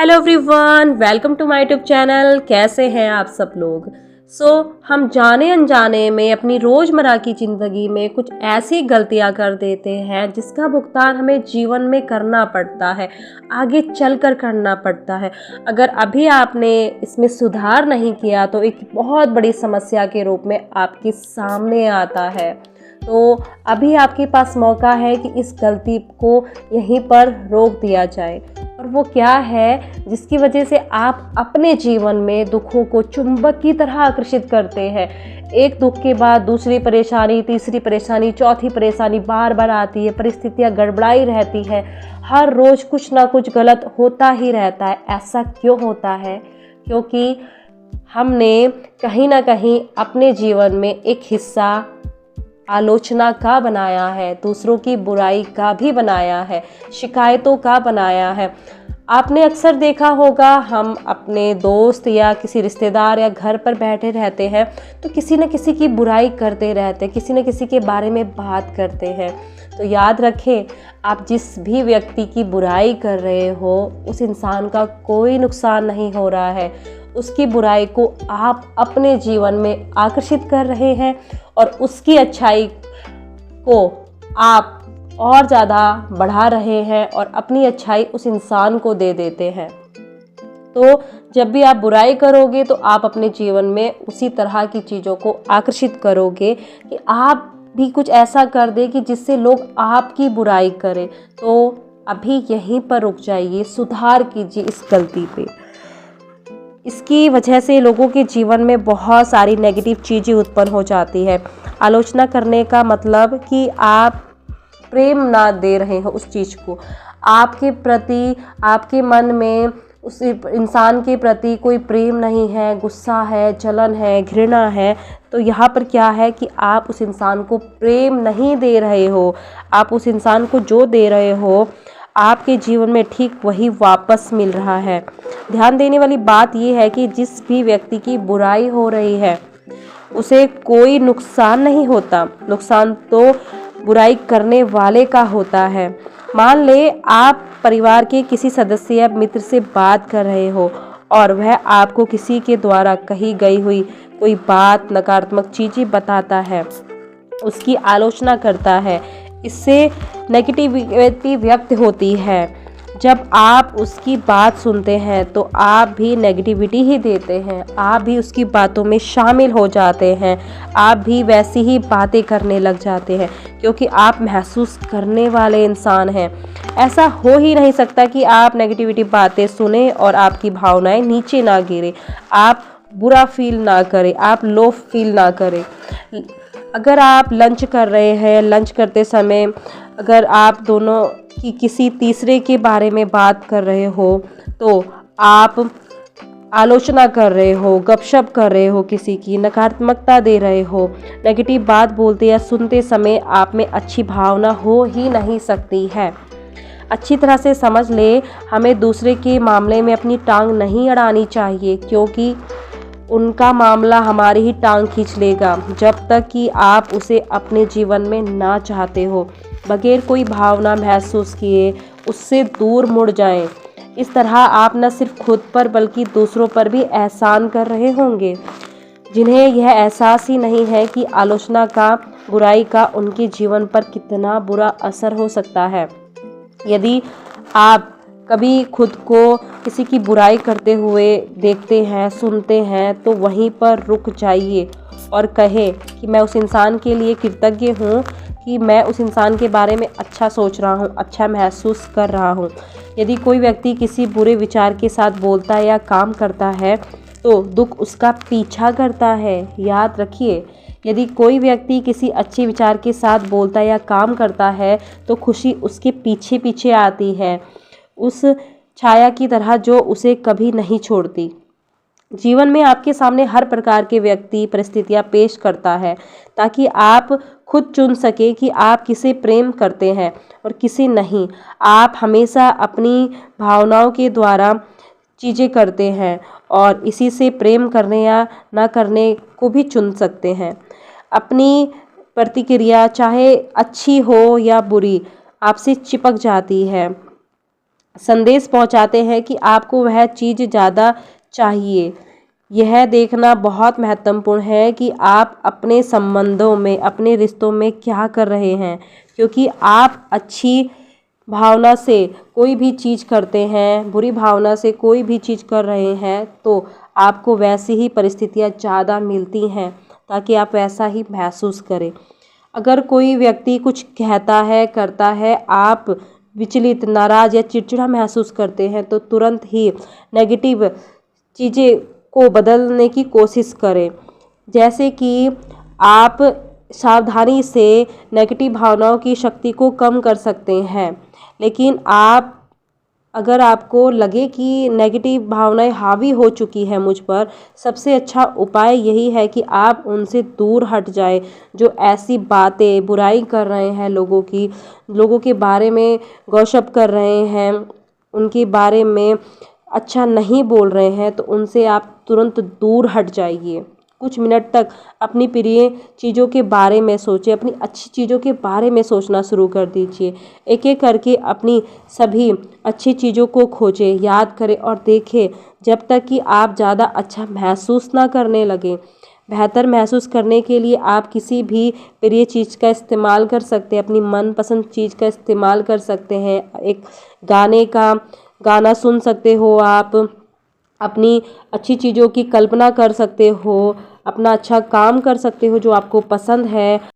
Hello everyone, welcome to my YouTube channel. कैसे हैं आप सब लोग। हम जाने अनजाने में अपनी रोज़मर्रा की ज़िंदगी में कुछ ऐसी गलतियां कर देते हैं जिसका भुगतान हमें जीवन में करना पड़ता है, आगे चलकर करना पड़ता है। अगर अभी आपने इसमें सुधार नहीं किया तो एक बहुत बड़ी समस्या के रूप में आपके सामने आता है। तो अभी आपके पास मौका है कि इस गलती को यहीं पर रोक दिया जाए। और वो क्या है जिसकी वजह से आप अपने जीवन में दुखों को चुंबक की तरह आकर्षित करते हैं। एक दुख के बाद दूसरी परेशानी, तीसरी परेशानी, चौथी परेशानी बार बार आती है। परिस्थितियां गड़बड़ाई रहती है। हर रोज़ कुछ ना कुछ गलत होता ही रहता है। ऐसा क्यों होता है? क्योंकि हमने कहीं ना कहीं अपने जीवन में एक हिस्सा आलोचना का बनाया है, दूसरों की बुराई का भी बनाया है, शिकायतों का बनाया है। आपने अक्सर देखा होगा, हम अपने दोस्त या किसी रिश्तेदार या घर पर बैठे रहते हैं तो किसी न किसी की बुराई करते रहते हैं, किसी न किसी के बारे में बात करते हैं। तो याद रखें, आप जिस भी व्यक्ति की बुराई कर रहे हो उस इंसान का कोई नुकसान नहीं हो रहा है। उसकी बुराई को आप अपने जीवन में आकर्षित कर रहे हैं और उसकी अच्छाई को आप और ज़्यादा बढ़ा रहे हैं और अपनी अच्छाई उस इंसान को दे देते हैं। तो जब भी आप बुराई करोगे तो आप अपने जीवन में उसी तरह की चीज़ों को आकर्षित करोगे कि आप भी कुछ ऐसा कर दे कि जिससे लोग आपकी बुराई करें। तो अभी यहीं पर रुक जाइए, सुधार कीजिए इस गलती पे। इसकी वजह से लोगों के जीवन में बहुत सारी नेगेटिव चीज़ें उत्पन्न हो जाती है। आलोचना करने का मतलब कि आप प्रेम ना दे रहे हो उस चीज़ को, आपके प्रति, आपके मन में उस इंसान के प्रति कोई प्रेम नहीं है, गुस्सा है, जलन है, घृणा है। तो यहाँ पर क्या है कि आप उस इंसान को प्रेम नहीं दे रहे हो। आप उस इंसान को जो दे रहे हो आपके जीवन में ठीक वही वापस मिल रहा है। ध्यान देने वाली बात यह है कि जिस भी व्यक्ति की बुराई हो रही है उसे कोई नुकसान नहीं होता, नुकसान तो बुराई करने वाले का होता है। मान ले आप परिवार के किसी सदस्य या मित्र से बात कर रहे हो और वह आपको किसी के द्वारा कही गई हुई कोई बात, नकारात्मक चीज़ें बताता है, उसकी आलोचना करता है, इससे नेगेटिविटी व्यक्त होती है। जब आप उसकी बात सुनते हैं तो आप भी नेगेटिविटी ही देते हैं, आप भी उसकी बातों में शामिल हो जाते हैं, आप भी वैसी ही बातें करने लग जाते हैं क्योंकि आप महसूस करने वाले इंसान हैं। ऐसा हो ही नहीं सकता कि आप नेगेटिविटी बातें सुने और आपकी भावनाएं नीचे ना गिरे, आप बुरा फील ना करें, आप लो फील ना करें। अगर आप लंच कर रहे हैं, लंच करते समय अगर आप दोनों की किसी तीसरे के बारे में बात कर रहे हो तो आप आलोचना कर रहे हो, गपशप कर रहे हो, किसी की नकारात्मकता दे रहे हो। नेगेटिव बात बोलते या सुनते समय आप में अच्छी भावना हो ही नहीं सकती है। अच्छी तरह से समझ ले, हमें दूसरे के मामले में अपनी टांग नहीं अड़ानी चाहिए क्योंकि उनका मामला हमारी ही टांग खींच लेगा जब तक कि आप उसे अपने जीवन में ना चाहते हो। बगैर कोई भावना महसूस किए उससे दूर मुड़ जाएं। इस तरह आप न सिर्फ खुद पर बल्कि दूसरों पर भी एहसान कर रहे होंगे जिन्हें यह एहसास ही नहीं है कि आलोचना का, बुराई का उनके जीवन पर कितना बुरा असर हो सकता है। यदि आप कभी खुद को किसी की बुराई करते हुए देखते हैं, सुनते हैं तो वहीं पर रुक जाइए और कहें कि मैं उस इंसान के लिए कृतज्ञ हूँ कि मैं उस इंसान के बारे में अच्छा सोच रहा हूँ, अच्छा महसूस कर रहा हूँ। यदि कोई व्यक्ति किसी बुरे विचार के साथ बोलता है या काम करता है तो दुख उसका पीछा करता है। याद रखिए, यदि कोई व्यक्ति किसी अच्छे विचार के साथ बोलता या काम करता है तो खुशी उसके पीछे पीछे आती है, उस छाया की तरह जो उसे कभी नहीं छोड़ती। जीवन में आपके सामने हर प्रकार के व्यक्ति, परिस्थितियां पेश करता है ताकि आप खुद चुन सके कि आप किसे प्रेम करते हैं और किसे नहीं। आप हमेशा अपनी भावनाओं के द्वारा चीज़ें करते हैं और इसी से प्रेम करने या ना करने को भी चुन सकते हैं। अपनी प्रतिक्रिया चाहे अच्छी हो या बुरी आपसे चिपक जाती है। संदेश पहुंचाते हैं कि आपको वह चीज़ ज़्यादा चाहिए। यह देखना बहुत महत्वपूर्ण है कि आप अपने संबंधों में, अपने रिश्तों में क्या कर रहे हैं, क्योंकि आप अच्छी भावना से कोई भी चीज़ करते हैं, बुरी भावना से कोई भी चीज़ कर रहे हैं, तो आपको वैसी ही परिस्थितियाँ ज़्यादा मिलती हैं, ताकि आप वैसा ही महसूस करें। अगर कोई व्यक्ति कुछ कहता है, करता है, आप विचलित, नाराज़ या चिड़चिड़ा महसूस करते हैं, तो तुरंत ही नेगेटिव चीज़ें को बदलने की कोशिश करें। जैसे कि आप सावधानी से नेगेटिव भावनाओं की शक्ति को कम कर सकते हैं। लेकिन आप, अगर आपको लगे कि नेगेटिव भावनाएं हावी हो चुकी हैं मुझ पर, सबसे अच्छा उपाय यही है कि आप उनसे दूर हट जाएं। जो ऐसी बातें, बुराई कर रहे हैं लोगों की, लोगों के बारे में गॉसिप कर रहे हैं, उनके बारे में अच्छा नहीं बोल रहे हैं, तो उनसे आप तुरंत दूर हट जाइए। कुछ मिनट तक अपनी प्रिय चीज़ों के बारे में सोचें, अपनी अच्छी चीज़ों के बारे में सोचना शुरू कर दीजिए। एक एक करके अपनी सभी अच्छी चीज़ों को खोजें, याद करें और देखें, जब तक कि आप ज़्यादा अच्छा महसूस ना करने लगें। बेहतर महसूस करने के लिए आप किसी भी प्रिय चीज़ का इस्तेमाल कर सकते हैं, अपनी मनपसंद चीज़ का इस्तेमाल कर सकते हैं। एक गाना सुन सकते हो आप, अपनी अच्छी चीज़ों की कल्पना कर सकते हो, अपना अच्छा काम कर सकते हो जो आपको पसंद है।